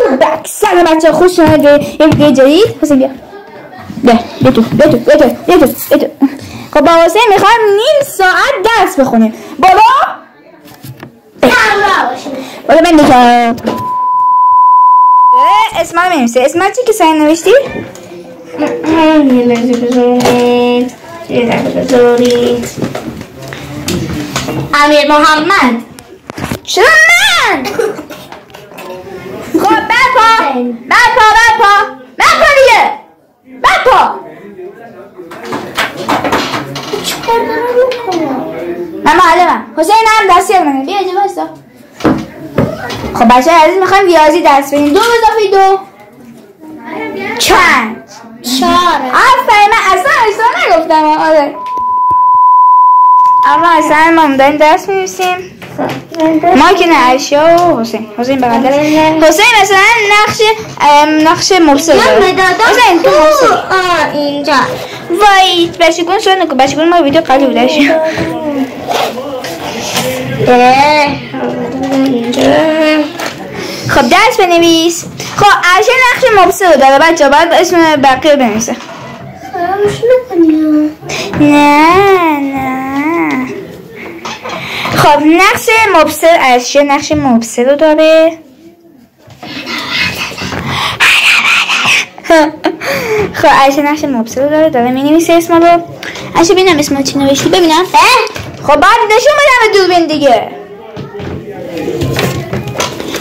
تو بک سلام بچه خوش اومده یه ویدیو جدید. حسین بیا تو خب با حسین میخوایم نیم ساعت درس بخونیم. بابا من دیگه اسم رو بنویسه. اسم چی که سعی نوشتی؟ امیر محمد. چرا من؟ خب بپا دیگه بپا. من معلمم. حسین هم دستی منه. بیا اینجا بایستا. خب بچه عزیز میخوایم ریاضی درس بدیم. 2 اضافه 2 چند؟ 4. آفرین من اصلا اشتباه نگفتم. آره اما اصلا ما داریم درس می‌نویسیم. ما که نه عایشا و حسین بغل دست. حسین مثلا نقش مبصر داره. حسین تو مبصر اینجا وای بچگون شو نکن. بچگون ما ویدیو قبلی بودش. خب درس بنویس. خب عایشا نقش مبصر داره بچه باید اسم بقیه بنویسه. نه خب نقش مبصر عایشا نقش مبصر رو داره. خب عایشا نقش مبصر رو داره می‌نویسه اسم رو. عایشا ببینم اسم چی نوشتی ببینم. خب بعد نشون بدم به دوربین دیگه.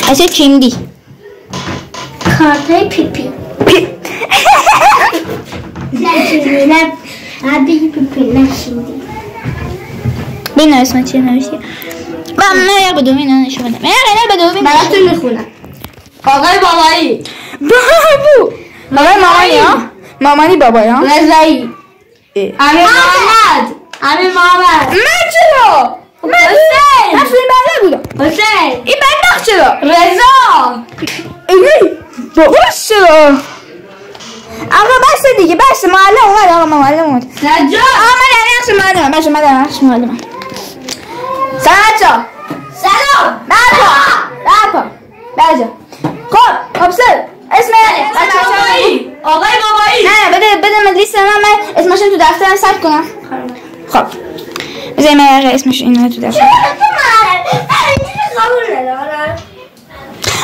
عایشا کیمدی کارتای پیپی نه عبی پیپی نشیدی. ببینم اسم چی نوشتی. من یک به دوربین نشون بدم. به دوربین براتون میخونم. آقای بابایی. بابو آقای مامانی ها. مامانی بابایی ها. رضایی. امیر محمد. من چرا؟ حسین. اصلا این بنده بودم. حسین. این بدبخت چرا؟ رضا. بابا چرا؟ آقا بس دیگه بس. معلم اومد. آقا معلم اومد. نجات. آقا من نقش معلمم. سلام. بپا بجا. خب مبصر اسم آقای بابایی. نه بده من لیست من اسمشون تو دفترم ثبت کنم. خب بذاری من اسمش اینو تو دفتر.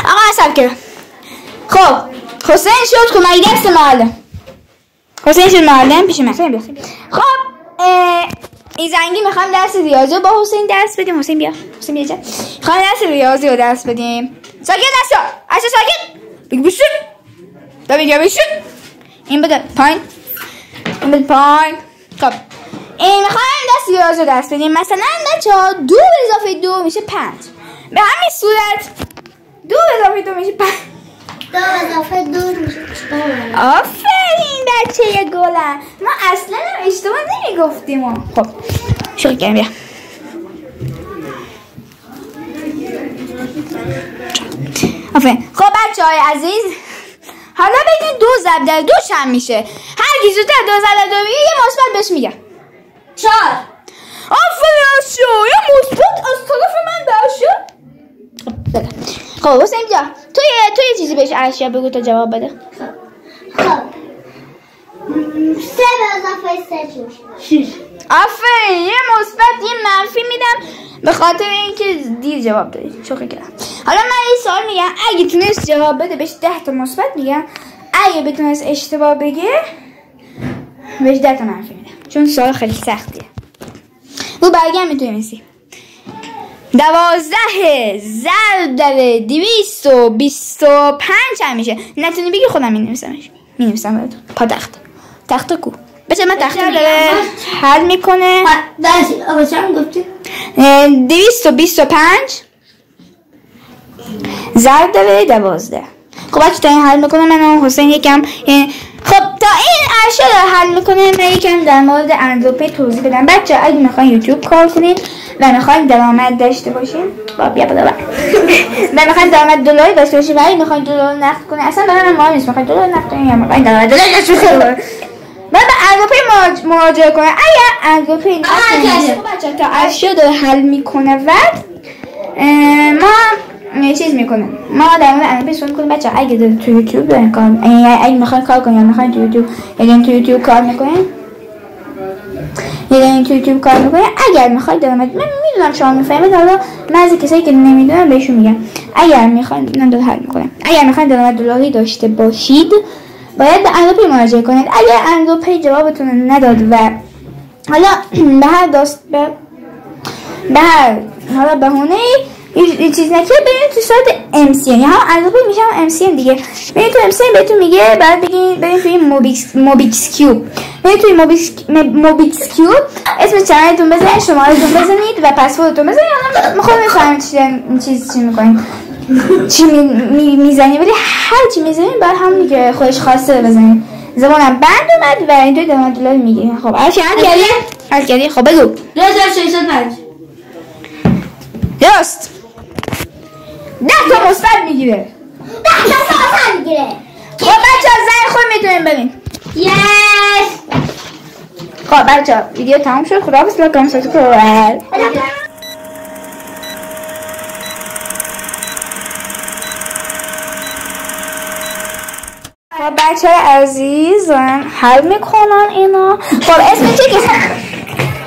آقا من ثبت کردم. خب حسین شد که من درس معلم. حسین شد معلم پیش من. خب این زنگی میخوام درس ریاضی رو با حسین درس بدیم. حسین بیا جا. میخوام درس ریاضی رو درس بدیم. ساکت دستا. عایشا ساکت. بگو بشون. بشون. این بده پایین. خب این میخوایم درس ریاضی رو درس بدیم. مثلا بچه‌ها 2 اضافه 2 میشه 5. به همین صورت 2 اضافه 2 میشه 5. 2 اضافه 2 میشه 4. آفرین بچه گلم. ما اصلا اشتباه نمیگفتیم. خب شروع کنیم. بیا آفرین. خب بچه های عزیز حالا بگین 2 ضرب در 2 چند میشه. هر کی زودتر 2 ضرب در 2 بگه یه مثبت بهش میگم. 4. آفرین عایشا یه مثبت از طرف من به عایشا. خب حسین جا تو یه چیزی بهش عایشا بگو تا جواب بده. خب 3 اضافه 3 میشه 6. آفرین یه مثبت یه منفی میدم به خاطر اینکه دیر جواب دادی. شوخی کردم. حالا من یه سوال میگم اگه تونست جواب بده بهش 10 تا مثبت میگم. اگه بتونست اشتباه بگه بهش 10 تا منفی میدم. چون سوال خیلی سختیه. رو برگم میتونی نویسی 12 ضرب در 225 چند میشه. نتونی بگی خودم مینویسم براتون. پا تخت کو بچه من تخت داره حل میکنه. آقا چند گفتی؟ 225 ضرب در 12. خب بچه تا این حل میکنه من و حسین یکم خب تا این عایشا داره حل میکنه من یکم در مورد اندروپی توضیح بدم. بچه اگه میخواین یوتیوب کار کنین و میخواین درآمد داشته باشین بیا بالا و میخواین درآمد دلاری داشته باشین و اگه میخواین دلار نقد کنین اصلا برای من مهم نیست میخواین دلار نقد کنین یا میخواین درآمد دلاری داشته باشین بعد به اندروپی مراجعه کنین. اگه اندروپی نکنین خب بچه تا عایشا داره حل میکنه و ما چیز میکنه. ما در مورد انگلیسی صحبت میکنیم بچه. اگه تو یوتیوب دارین کار، اگه میخواین کار کنین یا میخواین تو یوتیوب، اگه تو یوتیوب کار میکنین، اگر میخواید درآمد، من میدونم شما میفهمید، حالا من از کسایی که نمیدونم بهشون میگم، اگر میخواین من دو حل میکنم، اگر میخواین درآمد دلاری داشته باشید باید به اندوپی مراجعه کنید. اگر اندوپی جوابتون نداد و حالا به هر حالا بهونه یه چیز نکرد، برید تو سایت MCN یا هم اندوپی میشه هم MCN دیگه. برید تو MCN بهتون میگه بعد برید توی موبیکس کیوب، برید توی موبیکس کیوب اسم چنلتون بزنید، شمارهتون بزنید و پسوردتون بزنید. حالا میخوام بفهمید چی میکنید، چی میزنید، ولی هر چی میزنید بعد همونی که خودش خواسته بزنید. زبانم بند اومد و اینطوری درآمد دلاری میگیره. خب حل کردی؟ خب بگو. 2605 درست. 10 تا مثبت میگیره. 10 تا مثبت میگیره. خب بچه‌ها زنگ خود میتونیم ببین. یس. خب بچه‌ها ویدیو تمام شد. خداحافظ. لایک کامنت سابسکرایب. خب بچه‌های عزیز حل میکنن اینا. خب اسم چی که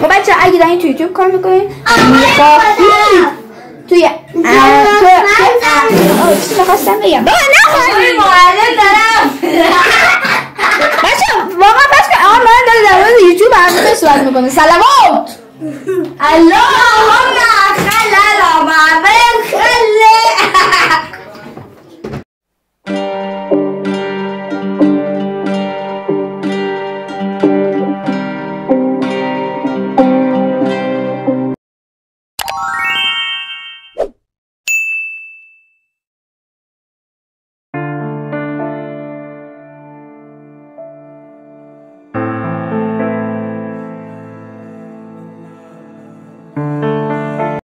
خب بچه‌ها اگه دارین تو یوتیوب کار میکنین توی چیزی خواستم بگم نخواهیم معلم دارم بچه واقعا بس که من داره در مورد یوتیوب همه صحبت میکنه. سلامات اللهم خلال